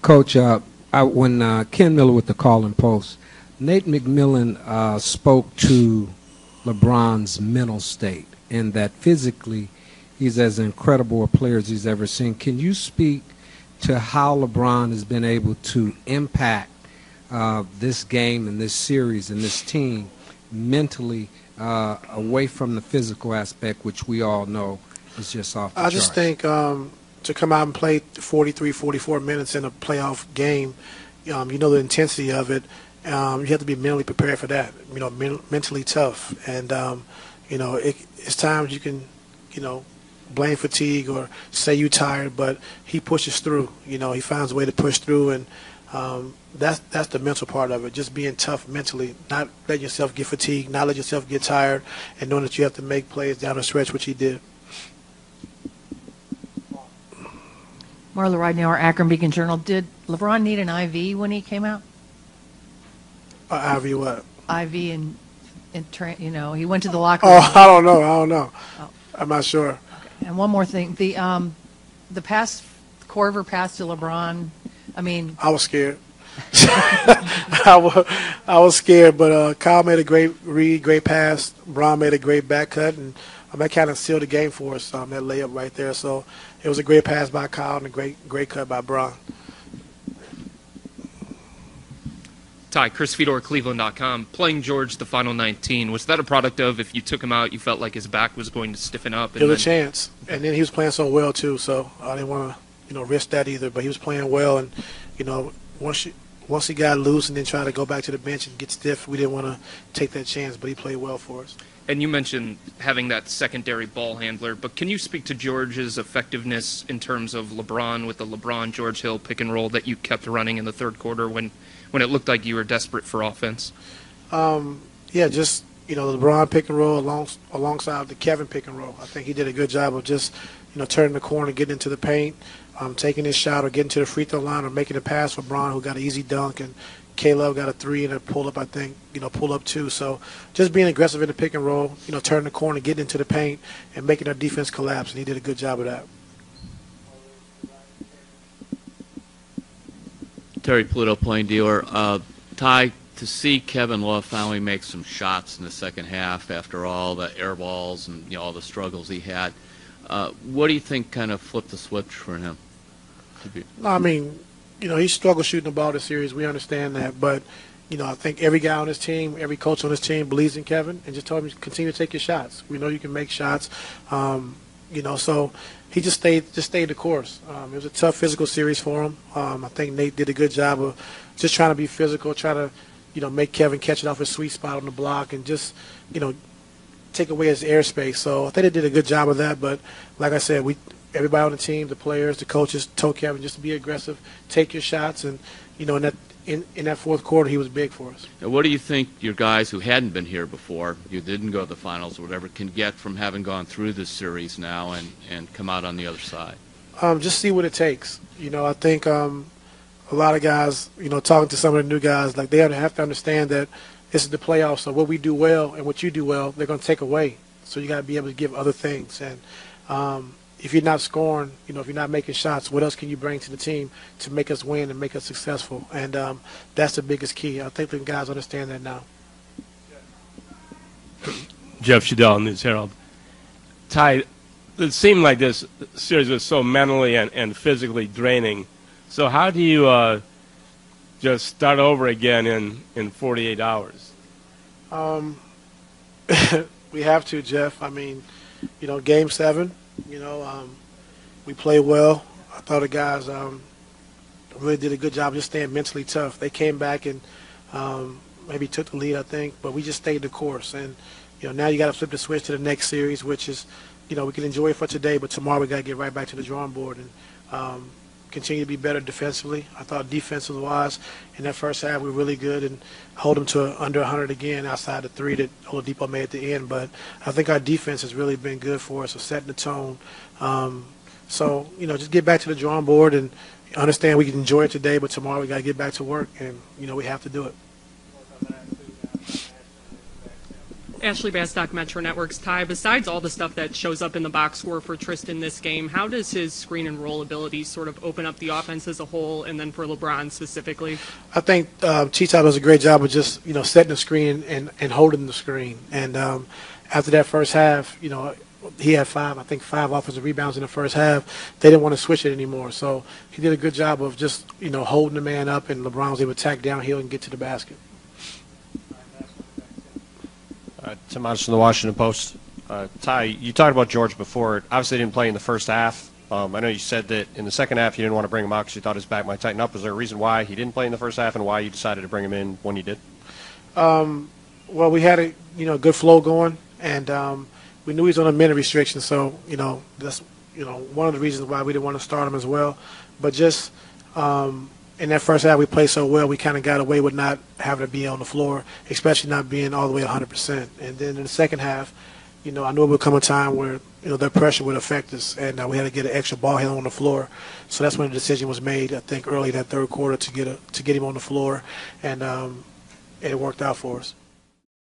Coach, when Ken Miller with the Calling Post, Nate McMillan spoke to LeBron's mental state and that physically he's as incredible a player as he's ever seen. Can you speak to how LeBron has been able to impact this game and this series and this team mentally away from the physical aspect, which we all know is just off the charts? I just think to come out and play 43, 44 minutes in a playoff game, you know the intensity of it. You have to be mentally prepared for that. You know, mentally tough, and you know it's times you can, you know, blame fatigue or say you tired, but he pushes through. You know, he finds a way to push through, and that's the mental part of it. Just being tough mentally, not letting yourself get fatigued, not letting yourself get tired, and knowing that you have to make plays down the stretch, which he did. Marla Ridenour, Akron Beacon Journal. Did LeBron need an IV when he came out? IV what? IV and you know, he went to the locker room. Oh, I don't know. Oh. I'm not sure. Okay. And one more thing, the pass, Corver pass to LeBron. I mean, I was scared. I was scared, but Kyle made a great read, great pass. Bron made a great back cut, and that kind of sealed the game for us. That layup right there. So it was a great pass by Kyle and a great cut by Bron. Ty, Chris Fedor, Cleveland.com. Playing George the final 19, was that a product of if you took him out, you felt like his back was going to stiffen up? And it was a chance, and then he was playing so well too. So I didn't want to, risk that either. But he was playing well, and once he got loose and then tried to go back to the bench and get stiff, we didn't want to take that chance. But he played well for us. And you mentioned having that secondary ball handler, but can you speak to George's effectiveness in terms of LeBron with the LeBron-George Hill pick and roll that you kept running in the third quarter when it looked like you were desperate for offense? Yeah, just, the LeBron pick and roll alongside the Kevin pick and roll. I think he did a good job of just, turning the corner, getting into the paint, taking his shot or getting to the free throw line or making a pass for Bron, who got an easy dunk, and Caleb got a three and a pull-up, I think, pull-up too. So just being aggressive in the pick and roll, turning the corner, getting into the paint, and making our defense collapse, and he did a good job of that. Terry Pluto, Plain Dealer. Ty, to see Kevin Love finally make some shots in the second half after all the air balls and all the struggles he had, what do you think kind of flipped the switch for him? No, I mean, he struggled shooting the ball this series. We understand that. But, I think every guy on his team, every coach on his team believes in Kevin and just told him to continue to take your shots. We know you can make shots. So he just stayed the course. It was a tough physical series for him. I think Nate did a good job of just trying to be physical, try to, make Kevin catch it off his sweet spot on the block and just, take away his airspace. So I think they did a good job of that. But like I said, everybody on the team, the players, the coaches, told Kevin just to be aggressive, take your shots, and in that fourth quarter he was big for us. Now, what do you think your guys who hadn't been here before, you didn't go to the finals or whatever, can get from having gone through this series now and come out on the other side? Just see what it takes. I think a lot of guys, talking to some of the new guys, like they have to understand that this is the playoffs. So what we do well and what you do well, they're going to take away. So you got to be able to give other things. And if you're not scoring, if you're not making shots, what else can you bring to the team to make us win and make us successful? And that's the biggest key. I think the guys understand that now. Jeff Shadell, News Herald. Ty, it seemed like this series was so mentally and physically draining. So how do you just start over again in 48 hours? We have to, Jeff. I mean, Game 7. We played well. I thought the guys really did a good job just staying mentally tough. They came back and maybe took the lead, I think, but we just stayed the course. And, now you got to flip the switch to the next series, which is, we can enjoy it for today, but tomorrow we got to get right back to the drawing board and continue to be better defensively. I thought defensive-wise in that first half we were really good and hold them to under 100 again outside the three that Oladipo made at the end. But I think our defense has really been good for us, of setting the tone. So, just get back to the drawing board and understand we can enjoy it today, but tomorrow we got to get back to work, and, we have to do it. Ashley Bastock, Metro Networks. Ty, besides all the stuff that shows up in the box score for Tristan this game, how does his screen and roll ability sort of open up the offense as a whole, and then for LeBron specifically? I think T-Top does a great job of just, setting the screen and holding the screen. And after that first half, he had five offensive rebounds in the first half. They didn't want to switch it anymore. So he did a good job of just, holding the man up, and LeBron was able to attack downhill and get to the basket. Tim Hodges from the Washington Post. Ty, you talked about George before. Obviously, he didn't play in the first half. I know you said that in the second half you didn't want to bring him out because you thought his back might tighten up. Was there a reason why he didn't play in the first half and why you decided to bring him in when you did? Well, we had a good flow going, and we knew he was on a minute restriction. So that's one of the reasons why we didn't want to start him as well. But just in that first half, we played so well, we kind of got away with not having to be on the floor, especially not being all the way 100%. And then in the second half, I knew it would come a time where, their pressure would affect us, and we had to get an extra ball handler on the floor. So that's when the decision was made, I think, early in that third quarter to get him on the floor, and it worked out for us.